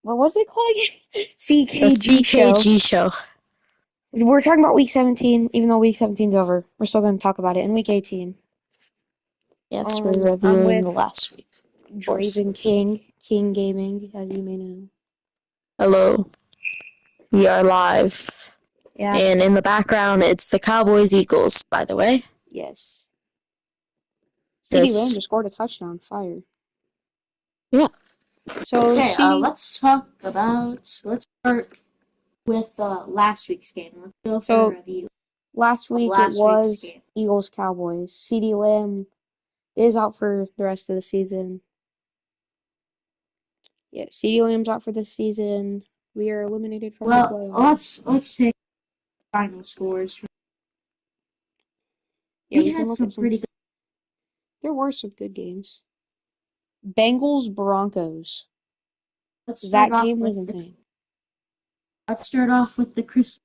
What was it called again? The CKG Show. CKG Show. We're talking about week 17, even though week 17's over. We're still going to talk about it in week 18. Yes, we're I'm reviewing with the last week. Draven King Gaming, as you may know. Hello. We are live. Yeah. And in the background, it's the Cowboys Eagles, by the way. Yes. CeeDee Lamb This. just scored a touchdown. Fire. Yeah. So Okay, let's start with last week's game. Let's go for a review last of week it last week's was game. Eagles-Cowboys. CeeDee Lamb is out for the rest of the season. Yeah, CeeDee Lamb's out for the season. We are eliminated from the playoffs. Let's take final scores. Yeah, We we can had look some at some. pretty good. There were some good games. Bengals-Broncos. Let's start That off game was with insane. the Chris.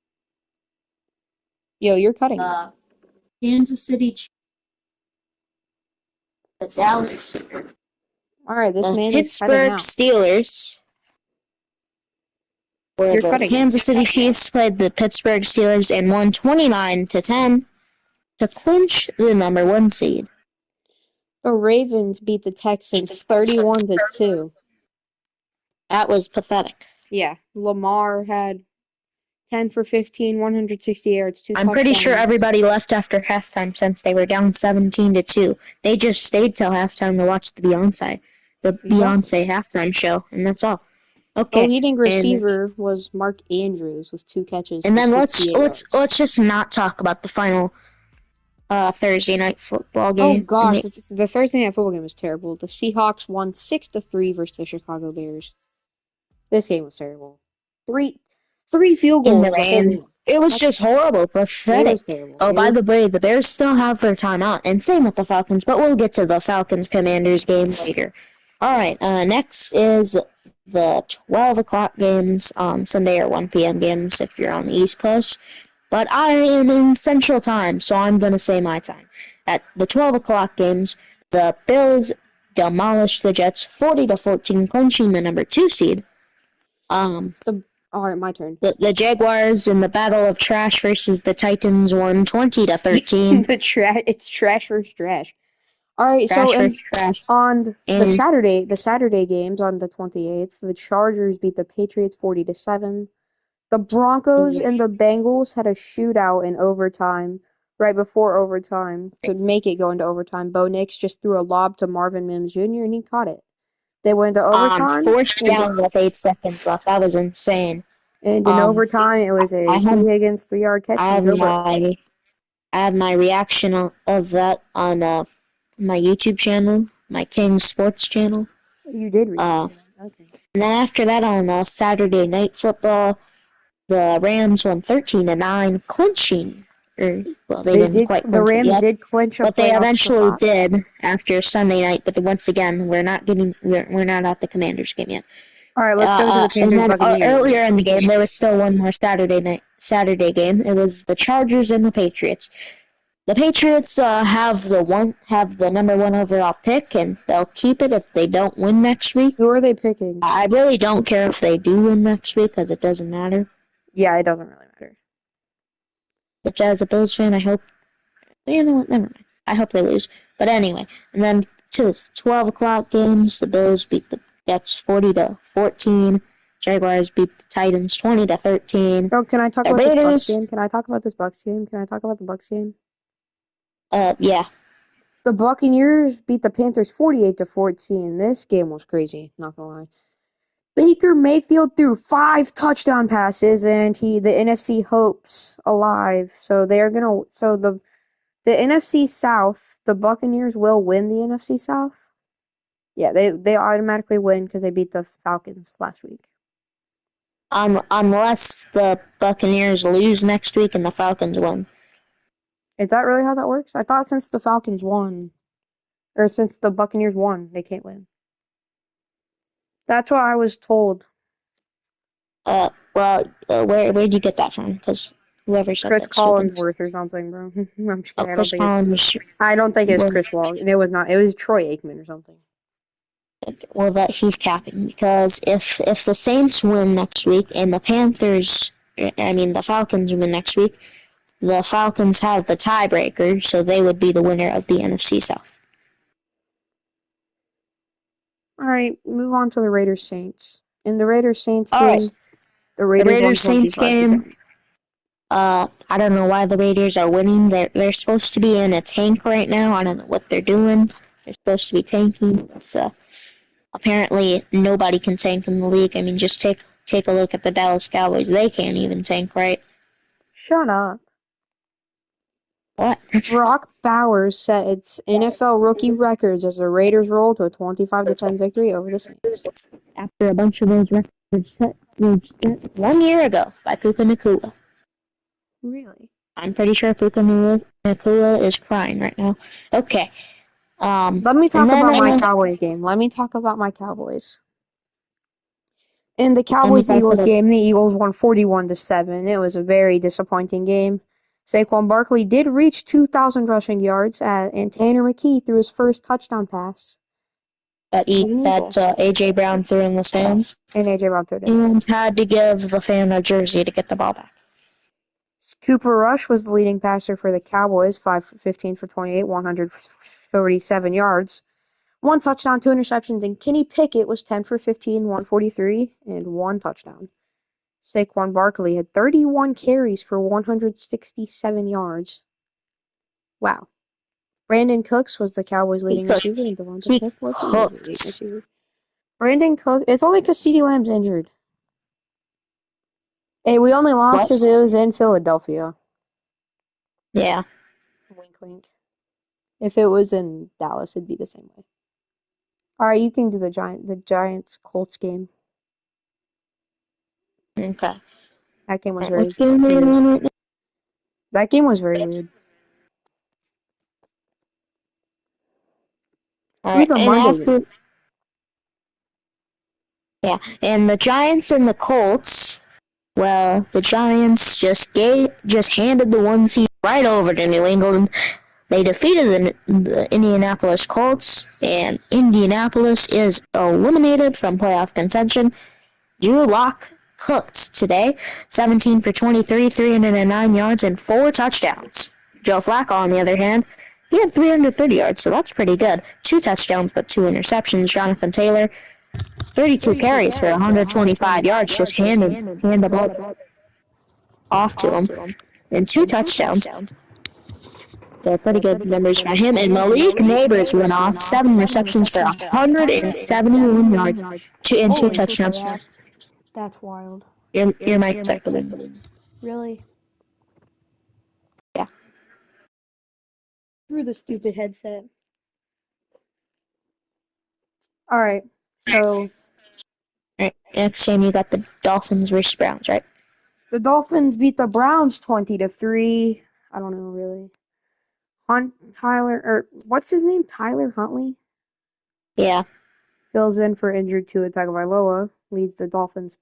Yo, you're cutting it. Kansas City, the Dallas, Alright, this the man is cutting Pittsburgh out. Steelers, where You're the cutting it. Kansas City Chiefs played the Pittsburgh Steelers and won 29-10 to clinch the number 1 seed. The Ravens beat the Texans 31-2. That was pathetic. Yeah, Lamar had 10 for 15, 160 yards, 2 I'm touchdowns. pretty sure everybody left after halftime since they were down 17-2. They just stayed till halftime to watch the Beyonce halftime show, and that's all. Okay. The leading receiver was Mark Andrews with 2 catches. And then let's just not talk about the final Thursday night football game. Oh gosh, the Thursday night football game was terrible. The Seahawks won 6-3 versus the Chicago Bears. This game was terrible. Three field goals. It was just horrible, pathetic. It was terrible. Oh, by the way, the Bears still have their timeout, and same with the Falcons, but we'll get to the Falcons-Commanders game later. Alright, next is the 12 o'clock games on Sunday, or 1 p.m. games if you're on the East Coast. But I am in Central Time, so I'm going to say my time. At the 12 o'clock games, the Bills demolished the Jets 40-14, clinching the number 2 seed. Alright, my turn. The Jaguars in the Battle of Trash versus the Titans won 20-13. It's trash versus trash. Alright, so on the Saturday games on the 28th, the Chargers beat the Patriots 40-7. The Broncos and the Bengals had a shootout in overtime, right before overtime, to make it go into overtime. Bo Nix just threw a lob to Marvin Mims Jr. and he caught it. They went into overtime. Fourth down with 8 seconds left. That was insane. And in overtime, it was a T. Higgins 3-yard catch from Joe Burrow. I have my reaction of that on my YouTube channel, my King Sports channel. You did read it. Okay. And then after that, on Saturday Night Football, the Rams won 13-9, clinching. They didn't quite clinch the Rams yet, did clinch, but they eventually did after Sunday night. But once again, we're not at the Commanders game yet. All right, let's go to the Panthers Buccaneers. Earlier in the game, there was still one more Saturday game. It was the Chargers and the Patriots. The Patriots have the number 1 overall pick, and they'll keep it if they don't win next week. Who are they picking? I really don't care if they do win next week because it doesn't matter. Yeah, it doesn't really matter. But as a Bills fan, I hope. You know what? Never mind. I hope they lose. But anyway, and then to the 12 o'clock games, the Bills beat the Jets 40-14. Jaguars beat the Titans 20-13. Oh, can I talk about this Bucs game? Can I talk about the Bucs game? Yeah. The Buccaneers beat the Panthers 48-14. This game was crazy, not gonna lie. Baker Mayfield threw 5 touchdown passes, and the NFC hopes alive. So the NFC South, the Buccaneers will win the NFC South. Yeah, they automatically win because they beat the Falcons last week. Unless the Buccaneers lose next week and the Falcons win. Is that really how that works? I thought since the Falcons won, or since the Buccaneers won, they can't win. That's what I was told. Where'd you get that from? Because whoever said that. Chris Collinsworth or something, bro. I'm just kidding. I don't think it's Chris Long. It was not. It was Troy Aikman or something. Well, that he's capping because if the Saints win next week and the Falcons win next week, the Falcons have the tiebreaker, so they would be the winner of the NFC South. All right, move on to the Raiders Saints. In the Raiders Saints All right, game, the the Raiders won Raiders Saints 25 to game. 10. I don't know why the Raiders are winning. They're supposed to be in a tank right now. I don't know what they're doing. They're supposed to be tanking. But, apparently nobody can tank in the league. I mean, just take a look at the Dallas Cowboys. They can't even tank, right? Shut up. What? Brock Bowers set its NFL rookie records as the Raiders roll to a 25 to 10 victory over the Saints. After a bunch of those records were set 1 year ago by Puka Nakua. Really? I'm pretty sure Puka Nakua is crying right now. Okay. Let me And talk then about my Cowboys game. Let me talk about my Cowboys. In the let me talk Cowboys-Eagles about game, the Eagles won 41 to 7. It was a very disappointing game. Saquon Barkley did reach 2,000 rushing yards, and Tanner McKee threw his first touchdown pass as an Eagle. AJ Brown threw in the stands And AJ Brown threw it in the and stands. had to give the fan a jersey to get the ball back. Cooper Rush was the leading passer for the Cowboys, 15 for 28, 137 yards. One touchdown, two interceptions, and Kenny Pickett was 10 for 15, 143, and one touchdown. Saquon Barkley had 31 carries for 167 yards. Wow. Brandon Cooks was the Cowboys' He leading cooked. receiver, and Devonta He Smith was the Eagles' leading cooked. receiver. Brandon Cooks, it's only because CeeDee Lamb's injured. Hey, we only lost What? because it was in Philadelphia. Yeah. Wink, wink. If it was in Dallas, it'd be the same way. All right, you can do the Giants Colts game. Okay. That game was very Which game are you weird. on right now? That game was very weird. All Who's right. the And Monday game? and the Giants and the Colts. Well, the Giants just handed the 1 seed right over to New England. They defeated the Indianapolis Colts, and Indianapolis is eliminated from playoff contention. Drew Lock cooked today, 17 for 23, 309 yards, and 4 touchdowns. Joe Flacco, on the other hand, he had 330 yards, so that's pretty good. 2 touchdowns, but 2 interceptions. Jonathan Taylor, 32 carries for 125 yards, just hand the ball off to him, and 2 touchdowns. So pretty good numbers by him. And Malik Neighbors went off 7 receptions for 171 yards and two Holy touchdowns. crap. That's wild. Your mic's echoing. Really? Yeah. Through the stupid headset. All right. So All right. Next game, you got the Dolphins versus Browns, right? the Dolphins beat the Browns 20 to 3. I don't know really. Tyler, or what's his name? Tyler Huntley Yeah. fills in for injured Tua Tagovailoa, leads the Dolphins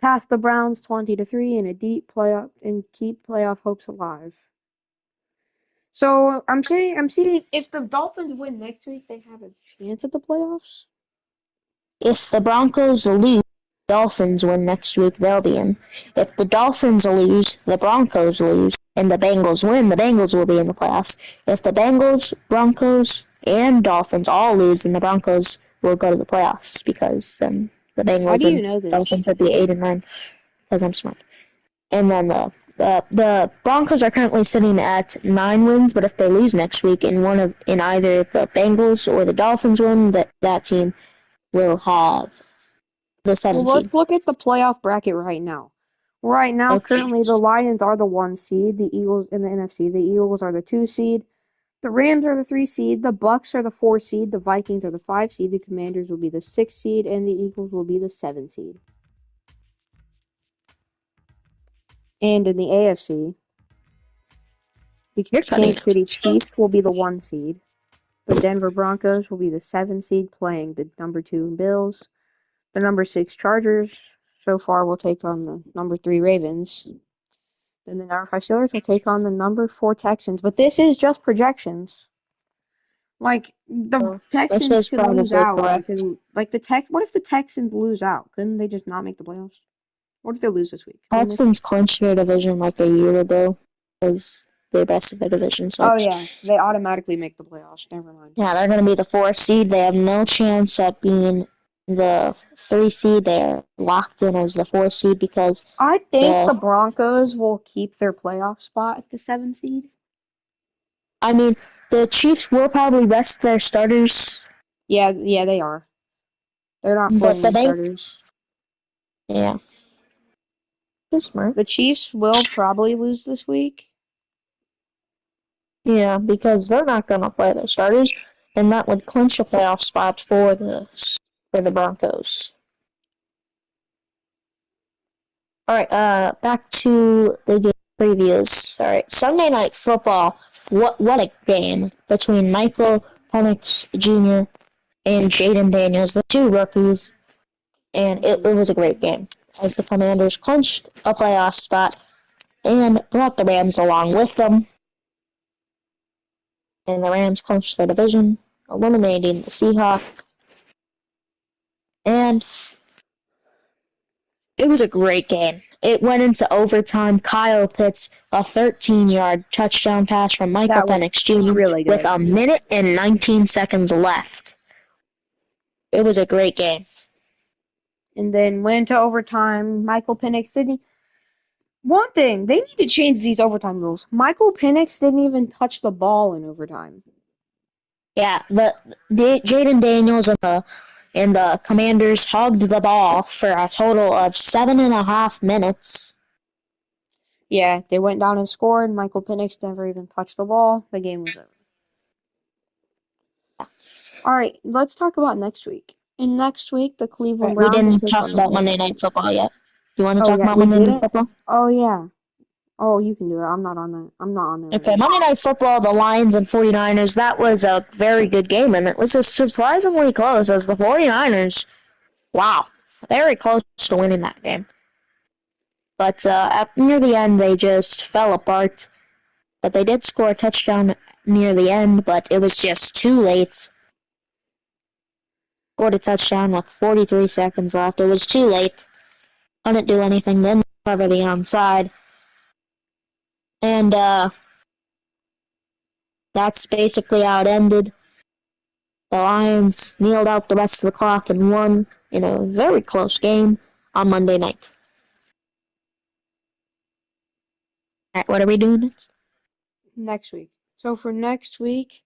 past the Browns 20 to 3 in a deep playoff and keep playoff hopes alive. So I'm seeing if the Dolphins win next week, they have a chance at the playoffs. If the Broncos lose, Dolphins win next week, they'll be in. If the Dolphins lose, the Broncos lose, and the Bengals win, the Bengals will be in the playoffs. If the Bengals, Broncos, and Dolphins all lose, then the Broncos will go to the playoffs because then the How Bengals do you and know this? Dolphins would be 8 and 9 because I'm smart. And then the Broncos are currently sitting at 9 wins, but if they lose next week in either the Bengals or the Dolphins win, that team will have the Well, 7 seed. let's look at the playoff bracket right now. Right now, Okay. currently the Lions are the 1 seed, the Eagles in the NFC. The Eagles are the 2 seed. The Rams are the 3 seed. The Bucks are the 4 seed. The Vikings are the 5 seed. The Commanders will be the 6 seed, and the Eagles will be the 7 seed. And in the AFC, the You're cutting Kansas City out. Chiefs will be the 1 seed. The Denver Broncos will be the 7 seed, playing the number 2 Bills. The number 6 Chargers so far will take on the number 3 Ravens. Then the number 5 Steelers will take on the number 4 Texans. But this is just projections. Like the This Texans is could lose probably out and correct. could like what if the Texans lose out? Couldn't they just not make the playoffs? What if they lose this week? Couldn't they? Texans clinched their division like a year ago because they're best of the division, so Oh yeah, they automatically make the playoffs. Never mind. yeah, they're going to be the 4th seed. They have no chance at being the 3 seed. They're locked in as the 4th seed because I think the. the Broncos will keep their playoff spot at the 7th seed. I mean, the Chiefs will probably rest their starters, Yeah, yeah, they are. They're not but playing the their bank. starters. Yeah, they're smart. The Chiefs will probably lose this week. Yeah, because they're not going to play their starters, and that would clinch a playoff spot for the Broncos. All right, back to the game previews. All right, Sunday Night Football. What a game between Michael Penix Jr. and Jaden Daniels, the two rookies, and it was a great game as the Commanders clinched a playoff spot and brought the Rams along with them. And the Rams clinched their division, eliminating the Seahawks. And it was a great game. It went into overtime. Kyle Pitts, a 13-yard touchdown pass from Michael That was Penix Jr. really with good. a minute and 19 seconds left. It was a great game. And then went into overtime. Michael Penix didn't. One thing, they need to change these overtime rules. Michael Penix didn't even touch the ball in overtime. Yeah, the Jaden Daniels and the Commanders hugged the ball for a total of 7.5 minutes. Yeah, they went down and scored. Michael Penix never even touched the ball. The game was over. All right, let's talk about next week. And next week, the Cleveland Right, we Browns will didn't take talk on the about Bills. Monday Night Football yet. Do you want to Oh talk yeah, about we Monday did Night it? Football? Oh yeah. Oh, you can do it. I'm not on that. I'm not on there right Okay, now. Monday Night Football, the Lions and 49ers, that was a very good game, and it was a surprisingly close as the 49ers, wow, very close to winning that game. But near the end, they just fell apart. But they did score a touchdown near the end, but it was just too late. Scored a touchdown with 43 seconds left. It was too late. Couldn't do anything. Didn't cover the onside. And that's basically how it ended. The Lions kneeled out the rest of the clock and won in a very close game on Monday night. Alright, what are we doing next? Next week. So for next week,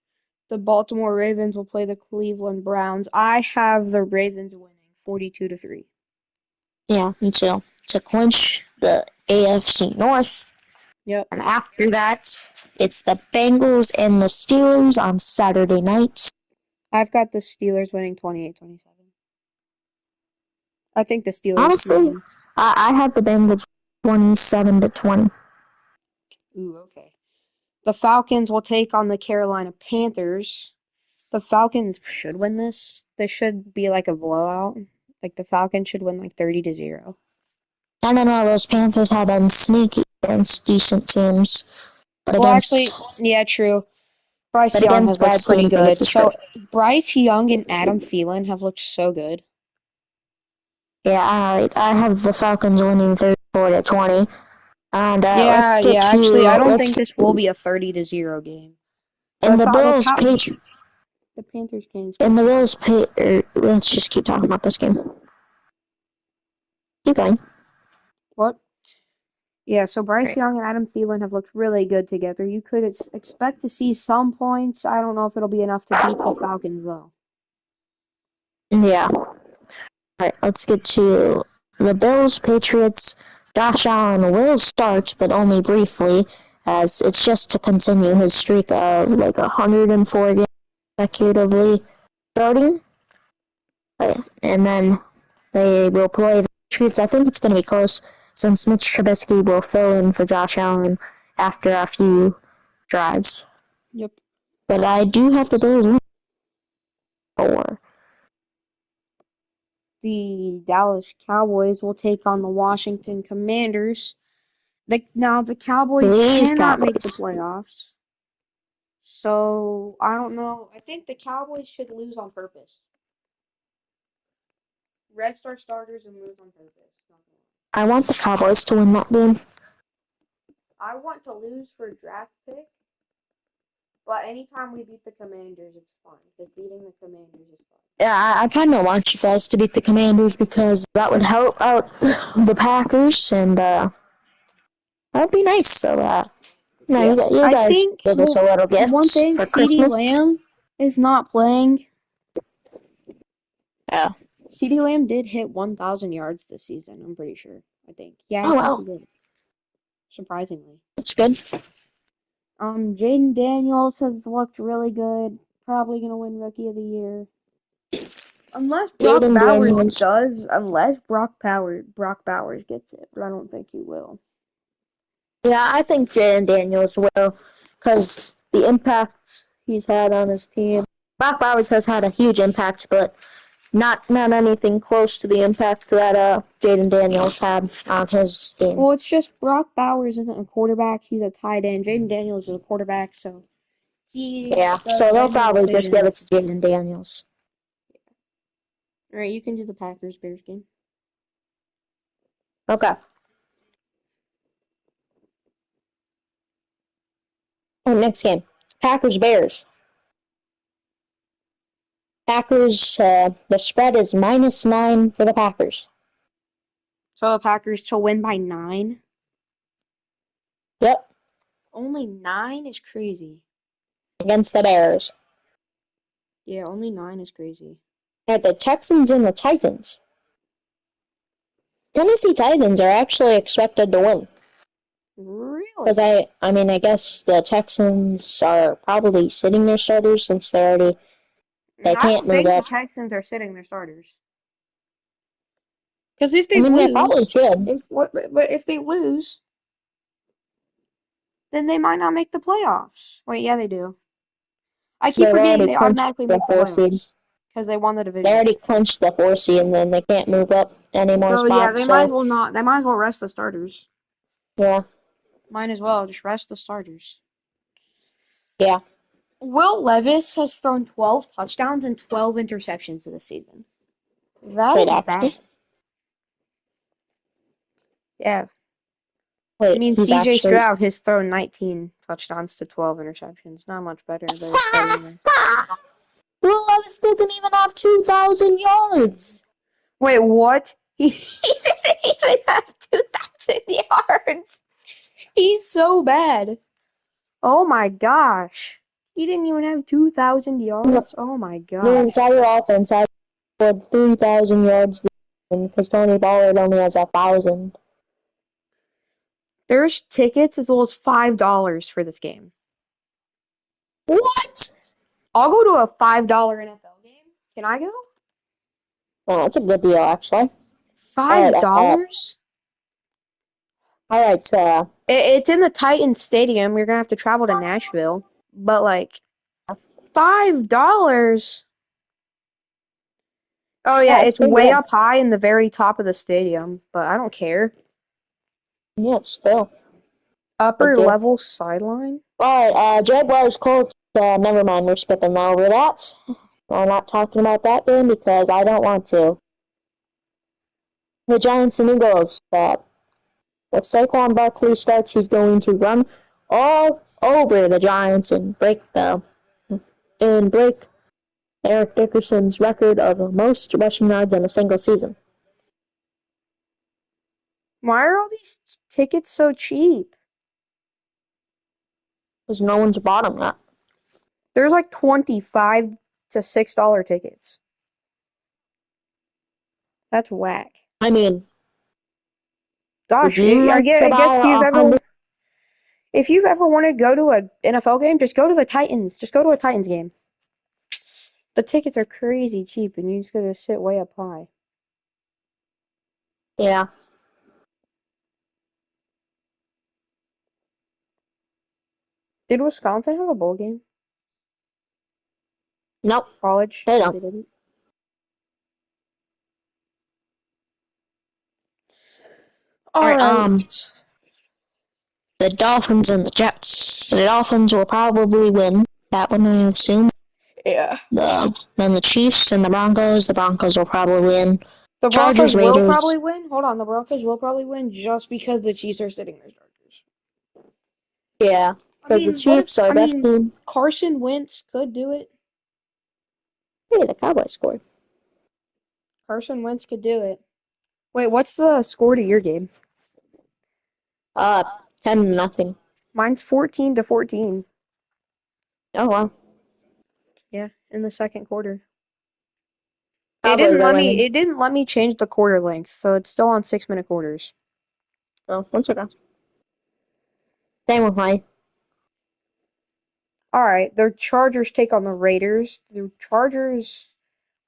the Baltimore Ravens will play the Cleveland Browns. I have the Ravens winning 42-3. Yeah, me too. To clinch the AFC North. Yep. And after that, it's the Bengals and the Steelers on Saturday night. I've got the Steelers winning 28-27. I think the Steelers can Honestly, win. I had the Bengals 27-20. Ooh, okay. The Falcons will take on the Carolina Panthers. The Falcons should win this. This should be like a blowout. Like the Falcons should win like 30-0. I don't know, those Panthers have been sneaky against decent teams, but Well, against actually, yeah, true. Bryce but Young against has looked bad pretty teams they get good. the spread. So Bryce Young and Adam Thielen have looked so good. Yeah, I have the Falcons winning 34-20. And let's Yeah, get yeah. to Actually, I don't let's think this will be a 30-0 game. and the The Bills Cow page the Panthers can score and the some Bills points. pay. Let's just keep talking about this game. Keep going. What? Yeah, so Bryce Right. Young and Adam Thielen have looked really good together. You could expect to see some points. I don't know if it'll be enough to beat the Falcons though. Yeah. All right. Let's get to the Bills Patriots. Josh Allen will start, but only briefly, as it's just to continue his streak of like 104 games consecutively starting. And then they will play the Patriots. I think it's going to be close since Mitch Trubisky will fill in for Josh Allen after a few drives. Yep. But I do have the Bills win 4. The Dallas Cowboys will take on the Washington Commanders. Now the Cowboys Please, cannot make the Cowboys. playoffs. So I don't know. I think the Cowboys should lose on purpose. Rest our starters and lose on purpose. Not gonna I want the Cowboys to win that game. lie. I want to lose for a draft pick, but anytime we beat the Commanders, it's fun. Because beating the Commanders is fun. Yeah, I kind of want you guys to beat the Commanders because that would help out the Packers, and that would be nice. So, Yeah. you I guys think, give us a well, little one gift thing, for CeeDee Christmas. Lamb is not playing. Yeah. CeeDee Lamb did hit 1,000 yards this season, I'm pretty sure. I think. Yeah, I Oh, think he wow. did. Surprisingly. That's good. Jaden Daniels has looked really good. Probably gonna win Rookie of the Year. Unless Brock Jaden Bowers Daniels. does, Brock Bowers gets it, but I don't think he will. Yeah, I think Jaden Daniels will because the impact he's had on his team. Brock Bowers has had a huge impact, but not anything close to the impact that Jaden Daniels had on his team. Well, it's just Brock Bowers isn't a quarterback; he's a tight end. Jaden Daniels is a quarterback, so he Yeah, does so they'll random probably just give it to decisions. Jaden Daniels. All right, you can do the Packers Bears game. Okay. Next game, Packers Bears. Packers. The spread is -9 for the Packers. So the Packers to win by 9. Yep, Only 9 is crazy. against the Bears. Yeah, only 9 is crazy. At the Texans and the Titans. Tennessee Titans are actually expected to win. Because Really? I guess the Texans are probably sitting their starters since they I can't don't move think the up. Texans are sitting their starters. Because if I they mean, they probably lose, should. but if they lose, then they might not make the playoffs. Wait, yeah, they do. I keep They've forgetting already they clinched automatically the make the 4 seed. playoffs because they won the They division. already clinched the 4 seed, and then they can't move up any more So yeah, spots. they might as So well not. They might as well rest the starters. yeah, Might as well just rest the starters. yeah. Will Levis has thrown 12 touchdowns and 12 interceptions this season. That Wait, is actually, bad. Yeah. I wait, mean, he's CJ actually. Stroud has thrown 19 touchdowns to 12 interceptions. Not much better, but it's better than that. Will Levis doesn't even have 2,000 yards. Wait, what? He didn't even have 2,000 yards. He's so bad. Oh my gosh. He didn't even have 2,000 yards? Oh my The gosh. entire offense has scored 3,000 yards because Tony Ballard only has 1,000. There's tickets as low as $5 for this game. What? I'll go to a $5 NFL game. Can I go? Oh, that's a good deal, actually. All right, $5? all right. It's in the Titans Stadium. We're gonna have to travel to Nashville. But like $5? Oh yeah, Yeah, it's it's pretty way good. up high in the very top of the stadium, but I don't care. Yeah, it's still good Upper deal. level sideline? All right, Jaguars Colts. Never mind, we're skipping over that. I'm not talking about that game because I don't want to. The Giants and Eagles. If Saquon Barkley starts, he's going to run all over the Giants and break Eric Dickerson's record of most rushing yards in a single season. Why are all these tickets so cheap? Because no one's bought them yet. There's like 25 to $6 tickets. That's whack. I mean, would Gosh, you like to I buy guess a hundred? if you've ever wanted to go to an NFL game, just go to the Titans. Just go to a Titans game. The tickets are crazy cheap, and you just gotta sit way up high. Yeah. Did Wisconsin have a bowl game? Nope. College? They don't. They didn't. All All right. right. The Dolphins and the Jets. The Dolphins will probably win that one, I assume. Yeah. Then the Chiefs and the Broncos. The Broncos will probably win. The Chargers, Broncos will Raiders. probably win. Hold on, the Broncos will probably win just because the Chiefs are sitting their starters. Yeah, I because the mean, what if, Chiefs are I best mean, team. Carson Wentz could do it. Hey, the Cowboys scored. Carson Wentz could do it. Wait, what's the score to your game? Uh, 10-0. Mine's 14-14. Oh wow. Yeah, in the second quarter. Cowboys are winning. It didn't let me change the quarter length, so it's still on 6-minute quarters. Oh, 1 second. Same with mine. Alright, the Chargers take on the Raiders.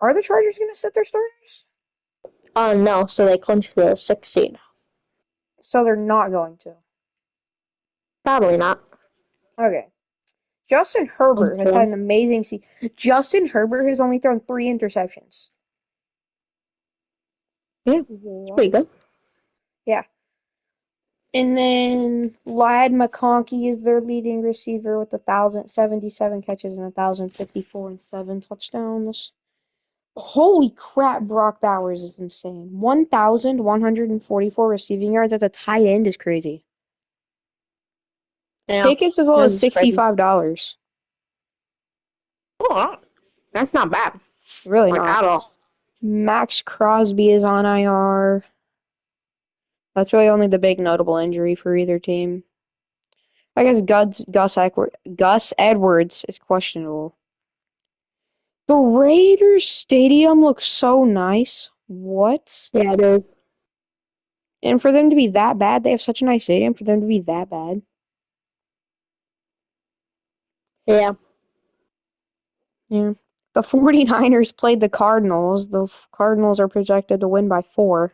Are the Chargers gonna sit their starters? No, so they clinched the 6th seed. So they're not going to. Probably not. Okay. Justin Herbert has had Okay. an amazing season. Justin Herbert has only thrown 3 interceptions. Yeah, it's pretty good. What? Yeah. And then Ladd McConkey is their leading receiver with 1,077 catches and 1,054 and 7 touchdowns. Holy crap, Brock Bowers is insane. 1,144 receiving yards as a tight end is crazy. Yeah, Tickets as low as that's crazy. $65. Oh, that's not bad. Really Like, not. at all. Max Crosby is on IR. That's really only the big notable injury for either team. I guess Gus Edwards is questionable. The Raiders stadium looks so nice. What? Yeah, dude. And for them to be that bad, they have such a nice stadium for them to be that bad. Yeah. Yeah. The 49ers played the Cardinals. The Cardinals are projected to win by 4.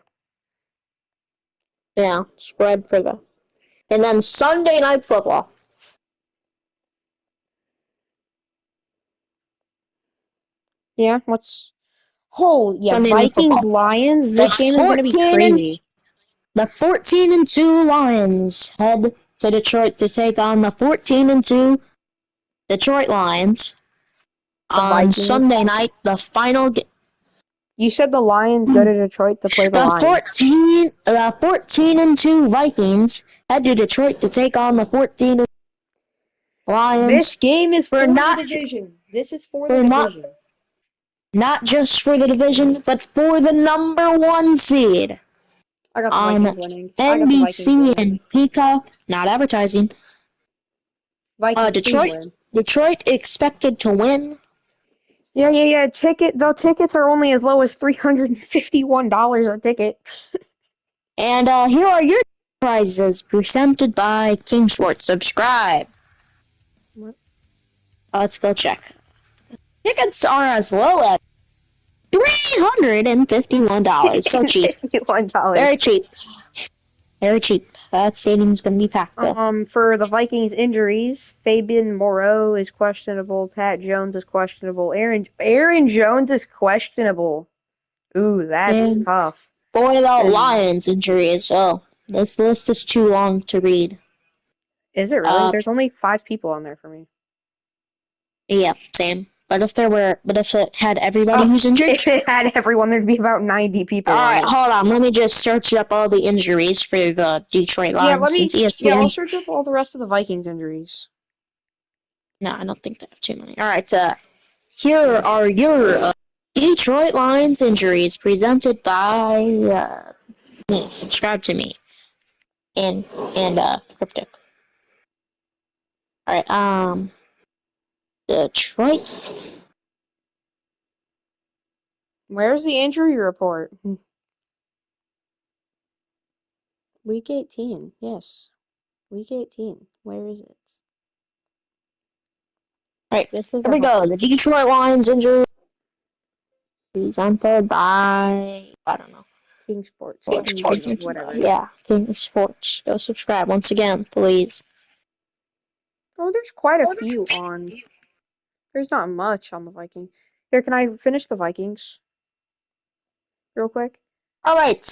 Yeah. Spread for the. And then Sunday Night Football. Yeah, Oh, yeah, Sunday Night Vikings Football. Lions. The This game is going to be 14 and crazy. the 14-2 Lions head to Detroit to take on the 14-2 Detroit Lions The on Vikings. Sunday night. The final. You said the Lions go to Detroit to play the The Lions. 14-2 Vikings head to Detroit to take on the 14 This Lions game is for for the not division. This is for the for not division. not just for the division, but for the number 1 seed I got the on Vikings winning. I got the Vikings NBC winning. and Peacock. Not advertising. Vikings, please Detroit win. Detroit expected to win. Yeah. The tickets are only as low as $351 a ticket. And here are your prizes presented by King Sports. Subscribe. What? Let's go check. Tickets are as low as $351. So cheap. $51. Very cheap. Very cheap. That stadium's gonna be packed though. For the Vikings injuries, Fabian Moreau is questionable. Pat Jones is questionable. Aaron Jones is questionable. Ooh, that's And tough. boy, the And Lions injuries. Oh, this list is too long to read. is it really? There's only 5 people on there for me. Yeah, same. But if it had everybody Oh, who's injured. if it had everyone, there'd be about 90 people on Alright, it. hold on. Let me just search up all the injuries for the Detroit Yeah, Lions since I'll ESPN. search up all the rest of the Vikings injuries. No, I don't think they have too many. Alright, here are your Detroit Lions injuries presented by me. Subscribe to me. And Cryptic. Alright, Detroit. Where's the injury report? Week 18. Yes. Week 18. Where is it? Alright, This is here a we go. The Detroit Lions injuries presented by, I don't know. King Sports. King Sports. Whatever. Yeah, King Sports. Go subscribe once again, please. Oh, there's quite a few on. There's not much on the Vikings. Here, can I finish the Vikings real quick? Alright,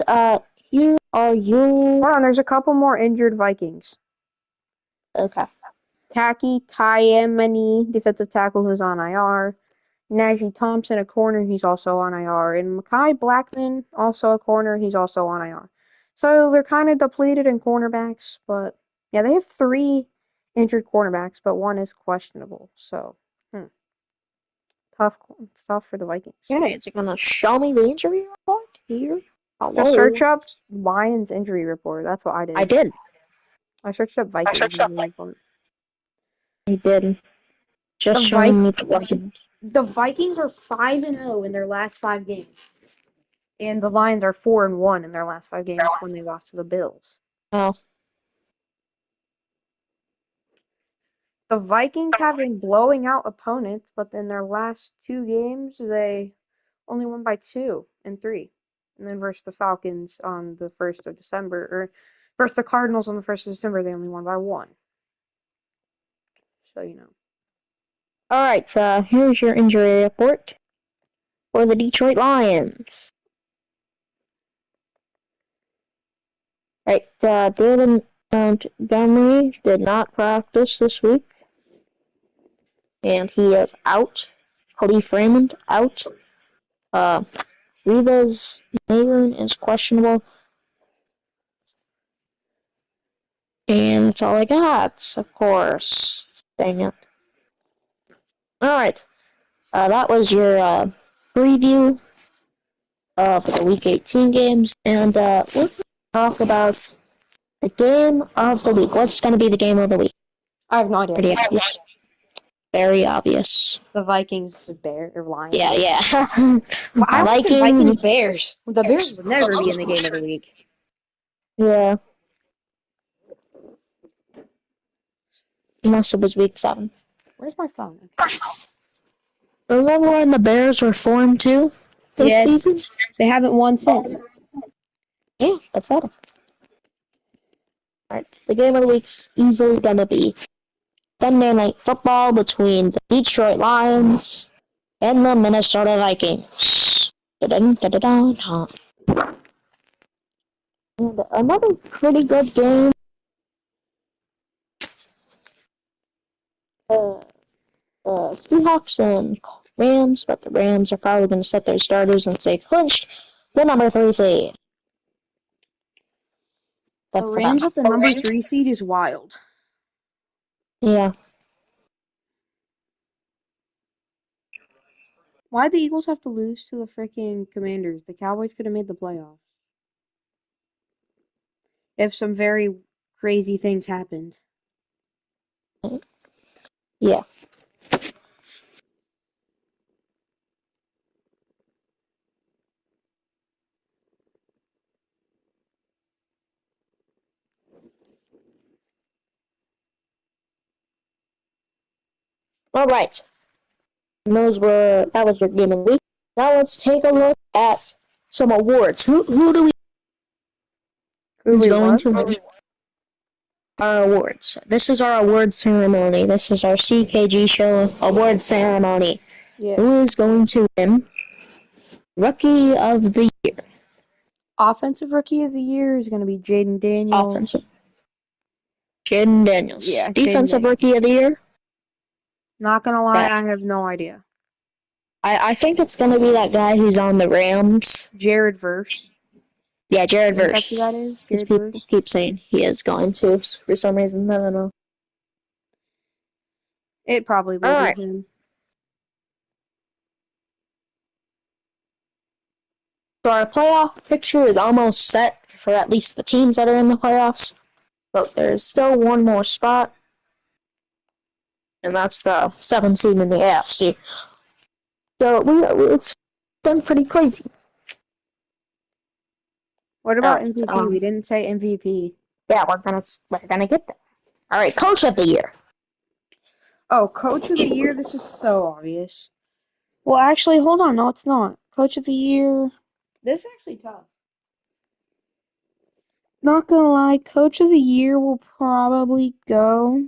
here are your. Hold on, there's a couple more injured Vikings. Okay. Taki Kayemani, defensive tackle, who's on IR. Najee Thompson, a corner, he's also on IR. And Mekhi Blackman, also a corner, he's also on IR. So they're kind of depleted in cornerbacks, but yeah, they have 3 injured cornerbacks, but 1 is questionable. So, tough. It's tough for the Vikings. Okay, is it gonna show me the injury report here? Just search Hello. up Lions injury report. That's what I I did. did. I searched up Vikings injury report. I did. The Just Vi- showing me the Vikings. the Vikings are 5-0 in their last 5 games. And the Lions are 4-1 in their last 5 games when they lost to the Bills. Oh, The Vikings have been blowing out opponents, but in their last 2 games, they only won by 2 and 3. And then versus the Falcons on the 1st of December, or versus the Cardinals on the 1st of December, they only won by 1. So, you know. all right. Here's your injury report for the Detroit Lions. Right. David Montgomery did not practice this week, and he is out. Cody Freeman out. Uh, Rivas Navern is questionable. And that's all I got, of course. Dang it. Alright. That was your preview of the Week 18 games. And let's talk about the game of the week. What's going to be the game of the week? I have no idea. Pretty obvious. Very obvious. The Vikings, Bears, or Lions. Yeah, yeah. Well, I almost said Viking. Vikings, Bears. The Bears would never be in the game of the week. Yeah. Unless it was week 7. Where's my phone? Okay. Remember when the Bears were 4-2 this Yes, season? they haven't won since. Yeah, pathetic. Alright, the game of the week's easily gonna be Sunday Night Football between the Detroit Lions and the Minnesota Vikings. And another pretty good game. Uh, Seahawks and Rams, but the Rams are probably going to set their starters and say clinched the number 3 seed. The Good for them. Rams at the number 3 seed is wild. Yeah. Why'd the Eagles have to lose to the freaking Commanders? The Cowboys could have made the playoffs. If some very crazy things happened. Yeah. All right. That was your game of the week. Now let's take a look at some awards. Who do we Who is we going what? to win our awards? This is our award ceremony. This is our CKG Show award ceremony. Yeah. Who is going to win Rookie of the Year? Offensive Rookie of the Year is going to be Jaden Daniels. Offensive. Jaden Daniels. Yeah, Jaden Defensive Daniels. Rookie of the Year? Not gonna lie, That I have no idea. I think it's going to be that guy who's on the Rams. Jared Verse. Yeah, Jared I think that's who that Verse. is. Because Jared people Verse. keep saying he is going to for some reason. I don't know. It probably will All be right. him. So our playoff picture is almost set for at least the teams that are in the playoffs. But there's still one more spot. And that's the 7th seed in the AFC. So it's been pretty crazy. What All about right. MVP? We didn't say MVP. Yeah, we're gonna get there. All right, Coach of the Year. Oh, Coach of the Year? This is so obvious. Well, actually, hold on. No, it's not. Coach of the Year. This is actually tough. Not gonna lie, Coach of the Year will probably go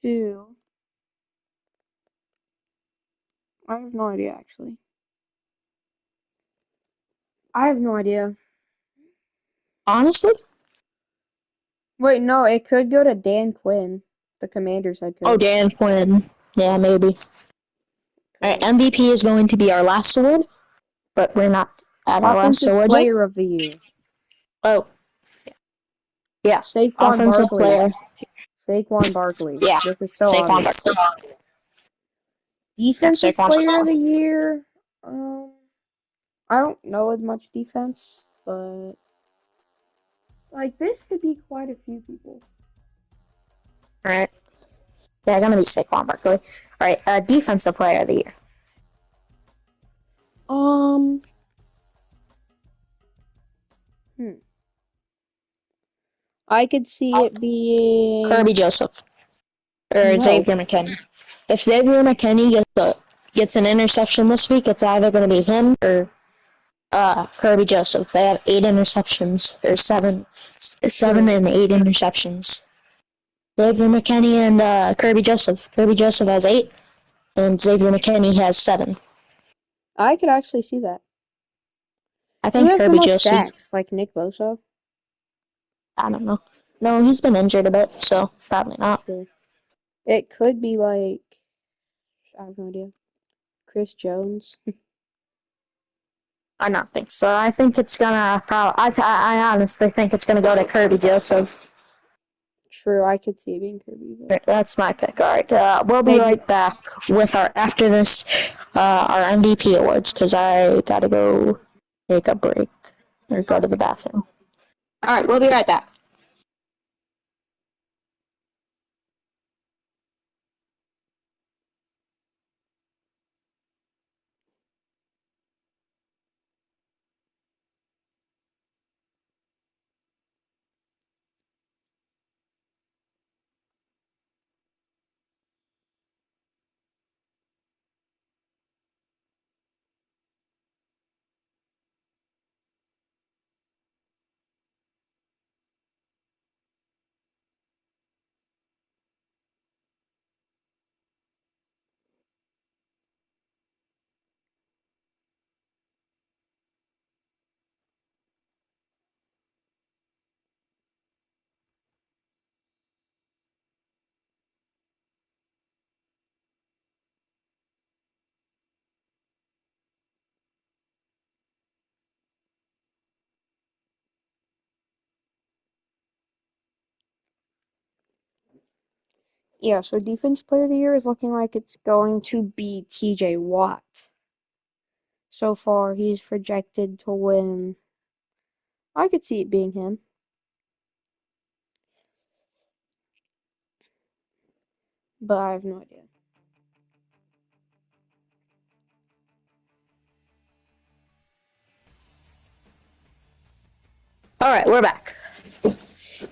to. I have no idea, actually. I have no idea. Honestly, Wait, no, it could go to Dan Quinn, the Commanders head Oh, coach. Dan Quinn. Yeah, maybe. All right, Could. MVP is going to be our last award, but we're not at our last Offensive award yet. Player of the Year. Oh, yeah. Saquon Offensive Barkley. player. Saquon Barkley. Yeah. This is so Saquon obvious. Barkley. Yeah, Defensive Player of Saquon's. the Year. I don't know as much defense, but like this could be quite a few people. All right. Yeah, gonna be Saquon Barkley. All right. Defensive player of the year. Um, I could see it Kirby being Joseph or no. Xavier McKinney. If Xavier McKinney gets an interception this week, it's either gonna be him or Kirby Joseph. They have 8 interceptions or seven True. and 8 interceptions. Xavier McKinney and Kirby Joseph. Kirby Joseph has 8, and Xavier McKinney has 7. I could actually see that. I Who think has the Kirby most Joseph. sacks? Like Nick Bosa? I don't know. No, he's been injured a bit, so probably not. True. It could be like I have no idea. Chris Jones. I don't think so. I think it's gonna probably. I honestly think it's gonna go to Kirby Joseph. True, I could see it being Kirby, but That's my pick. All right, we'll be maybe. right back with our after this our MVP awards because I gotta go take a break or go to the bathroom. All right, we'll be right back. Yeah, so Defense Player of the Year is looking like it's going to be TJ Watt. So far, he's projected to win. I could see it being him. But I have no idea. All right, we're back.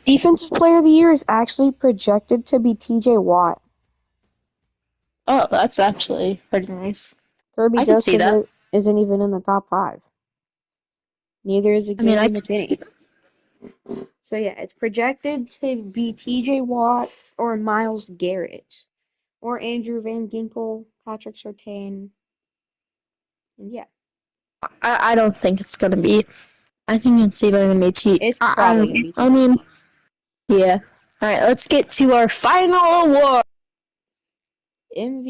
Defensive Player of the Year is actually projected to be TJ Watt. Oh, that's actually pretty nice. Kirby I could see that. Joseph isn't even in the top 5. Neither is I mean, I Xavier could see McKinney. that. So yeah, it's projected to be TJ Watt or Myles Garrett or Andrew Van Ginkel, Patrick Surtain. And yeah, I don't think it's gonna be. I think it's either gonna be it's probably gonna be I TJ. mean, yeah. All right, let's get to our final award.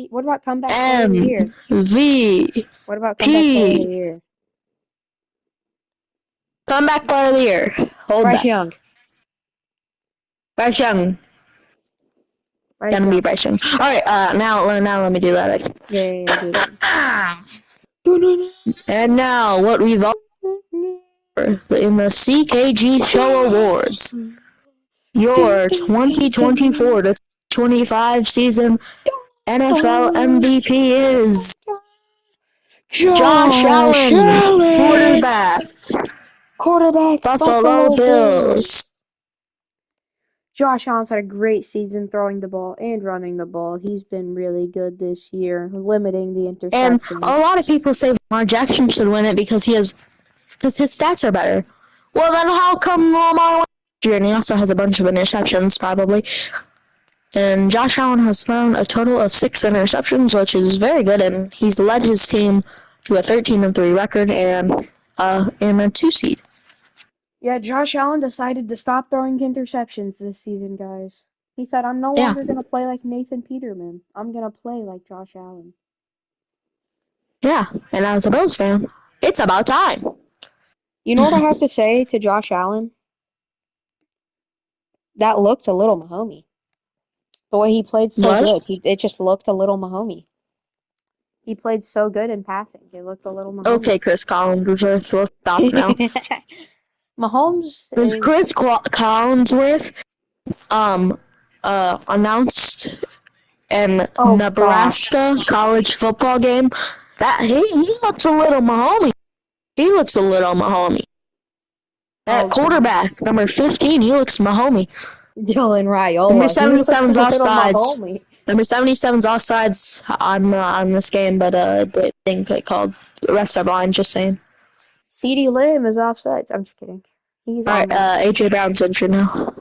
What about Comeback Player of the Year? MVP. What about Comeback Player of the Year? Comeback player of the year. Hold Bryce back. Young. Bryce Young. Bryce Gonna be Young. Bryce Young. All right. Now let me do that again. Yeah, do it And now what we've all in the CKG Show Awards. Your 2024 to 25 season NFL MVP is Josh Josh Allen, Allen, quarterback, Buffalo Bills. Josh Allen's had a great season throwing the ball and running the ball. He's been really good this year, limiting the And interceptions. a lot of people say Lamar Jackson should win it because his stats are better. Well, then how come Lamar won this year? And he also has a bunch of interceptions, probably. And Josh Allen has thrown a total of 6 interceptions, which is very good, and he's led his team to a 13-3 record and in a 2 seed. Yeah, Josh Allen decided to stop throwing interceptions this season, guys. He said, I'm no Yeah, longer going to play like Nathan Peterman. I'm going to play like Josh Allen. yeah. And as a Bills fan, it's about time. You know what I have to say to Josh Allen? That looked a little Mahomey. The way he played so What? good. It just looked a little Mahomey. He played so good in passing. It looked a little Mahomey. Okay, Chris Collinsworth, we'll stop now. Mahomes Chris is. Collinsworth announced an Oh, gosh. Nebraska college football game that he looks a little Mahomey. He looks a little Mahomey. That Oh, gosh. quarterback, number 15, he looks Mahomey. Dylan Number Raiola. He looks a 77's little offsides. Mahomey. Number 77's offsides on this game, but they didn't get called. The rest are blind, just saying. CeeDee Lamb is offsides. I'm just kidding. He's on Alright, the line. AJ Brown's injured now.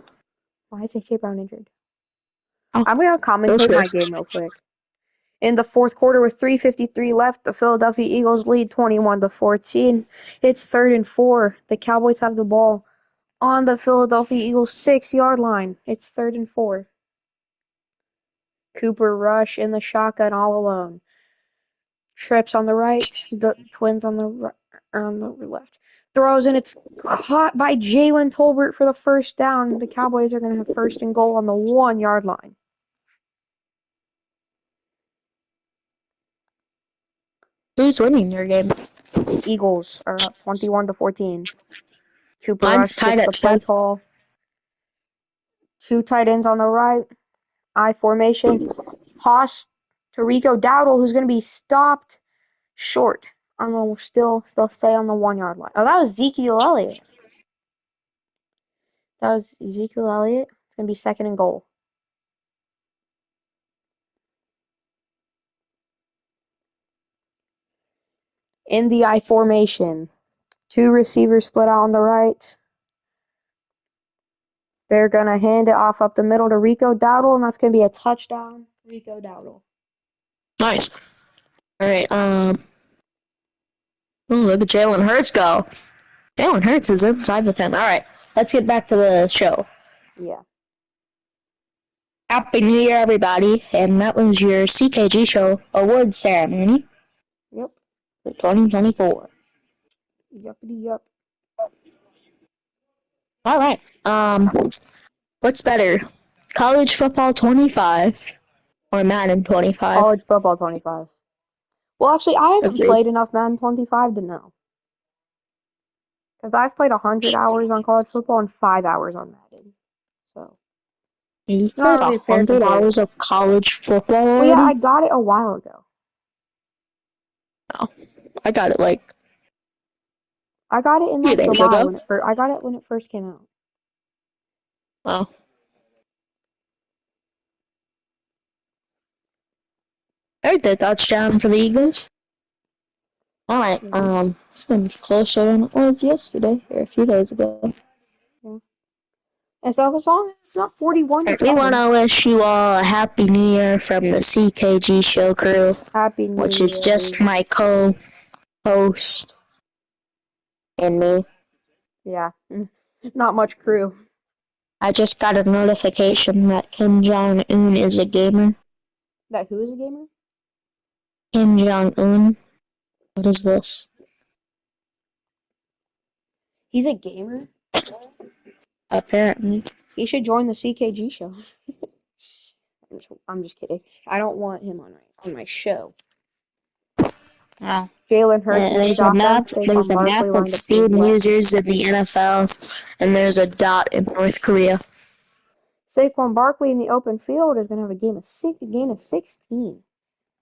Why is AJ Brown injured? Oh, I'm going to go commentate my Swift. game real quick. In the fourth quarter with 3:53 left, the Philadelphia Eagles lead 21-14. It's 3rd and 4. The Cowboys have the ball on the Philadelphia Eagles 6-yard line. It's 3rd and 4. Cooper Rush in the shotgun all alone. Trips on the right, the Twins on the left. Throws and it's caught by Jalen Tolbert for the first down. The Cowboys are going to have 1st and goal on the 1-yard line. Who's winning your game? Eagles are up 21-14. Cooper Mine's Rush tied gets the at play 10. call. 2 tight ends on the right. I formation. Toss to Rico Dowdle, who's going to be stopped short. I'm going to still stay on the 1-yard line. Oh, that was Ezekiel Elliott. That was Ezekiel Elliott. It's going to be 2nd and goal. In the I formation, 2 receivers split out on the right. They're going to hand it off up the middle to Rico Dowdle, and that's going to be a touchdown. Rico Dowdle. Nice. Alright, look at Jalen Hurts go. Jalen Hurts is inside the 10. Alright, let's get back to the show. Yeah. Happy New Year, everybody. And that was your CKG Show award ceremony Yep. for 2024. Yuppity yup. Alright, what's better? College football 25 or Madden 25? College football 25. Well, actually, I haven't Agreed. played enough Madden 25 to know. Because I've played 100 hours on college football and 5 hours on Madden. So, You've it's not played really a fair 100 hours comparison. of college football Well, yeah, I already? got it a while ago. No, I got it like I got it in a few like days July ago. when I got it when it first came out. Oh, I heard the touchdown for the Eagles. Alright, Nice. it's been closer than it was yesterday, or a few days ago. Yeah. And so as long as it's not 41 to We want 7, to wish you all a happy new year from the CKG Show crew, Happy New which is Year, just everyone. my co-host and me. Yeah. Not much crew. I just got a notification that Kim Jong-un is a gamer. That who is a gamer? Kim Jong-un? What is this? He's a gamer? Apparently. He should join the CKG show. I'm just kidding. I don't want him on my show. Wow. Jalen Hurts in the shotgun. There's Saquon a Barkley map of lined up to his Steam left. users in the NFL, and there's a dot in North Korea. Saquon Barkley in the open field is going to have a gain of 16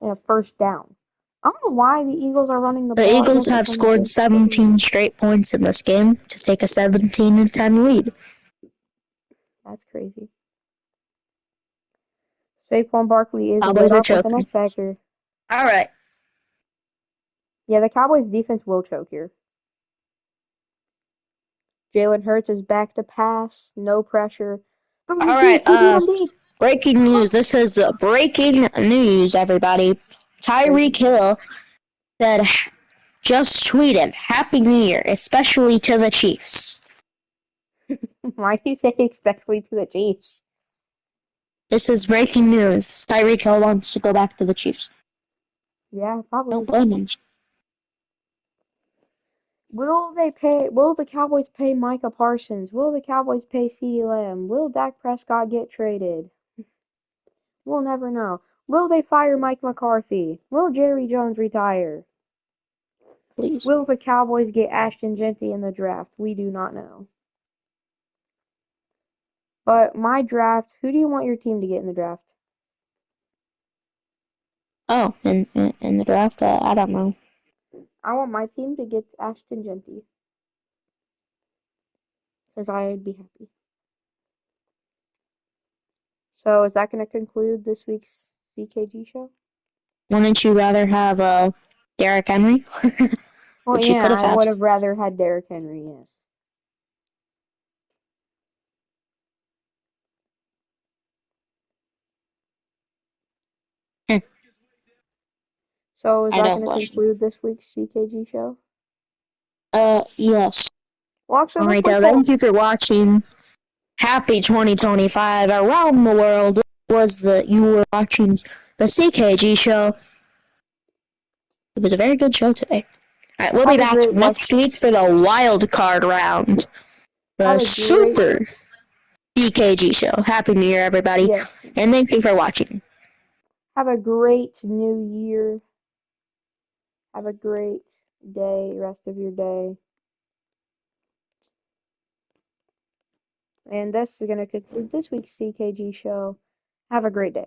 and a first down. I don't know why the Eagles are running the The ball. I Eagles guess have it's on the scored 50. 17 straight points in this game to take a 17-10 lead. That's crazy. Saquon Barkley is lit Cowboys are up with an choking. X Factor. All right. Yeah, the Cowboys defense will choke here. Jalen Hurts is back to pass. No pressure. All Throws right. deep. He beat him deep. Breaking news. This is breaking news, everybody. Breaking Tyreek news. Hill said, just tweeted, Happy New Year, especially to the Chiefs. Why do you say especially to the Chiefs? This is breaking news. Tyreek Hill wants to go back to the Chiefs. Yeah, Don't probably. blame him. Will the Cowboys pay Micah Parsons? Will the Cowboys pay CeeDee Lamb? Will Dak Prescott get traded? We'll never know. Will they fire Mike McCarthy? Will Jerry Jones retire? Please. Will the Cowboys get Ashton Jeanty in the draft? We do not know. But my draft, who do you want your team to get in the draft? Oh, in the draft, I don't know. I want my team to get Ashton Jeanty. Because I'd be happy. So is that going to conclude this week's CKG show? Wouldn't you rather have Derrick Henry? Well, Which you yeah, could have I had. would have rather had Derrick Henry, yes. Hmm, So is I that don't going to blame you. conclude this week's CKG show? Yes. Well, actually, let's Alright, wait till... thank you for watching. Happy 2025 around the world. You were watching the CKG show. It was a very good show today. Alright, we'll be Have a back great rest. next week for the wild card round. The Have a great... super CKG show. Happy New Year, everybody. Yes. And thank you for watching. Have a great new year. Have a great day, rest of your day. And this is going to conclude this week's CKG show. Have a great day.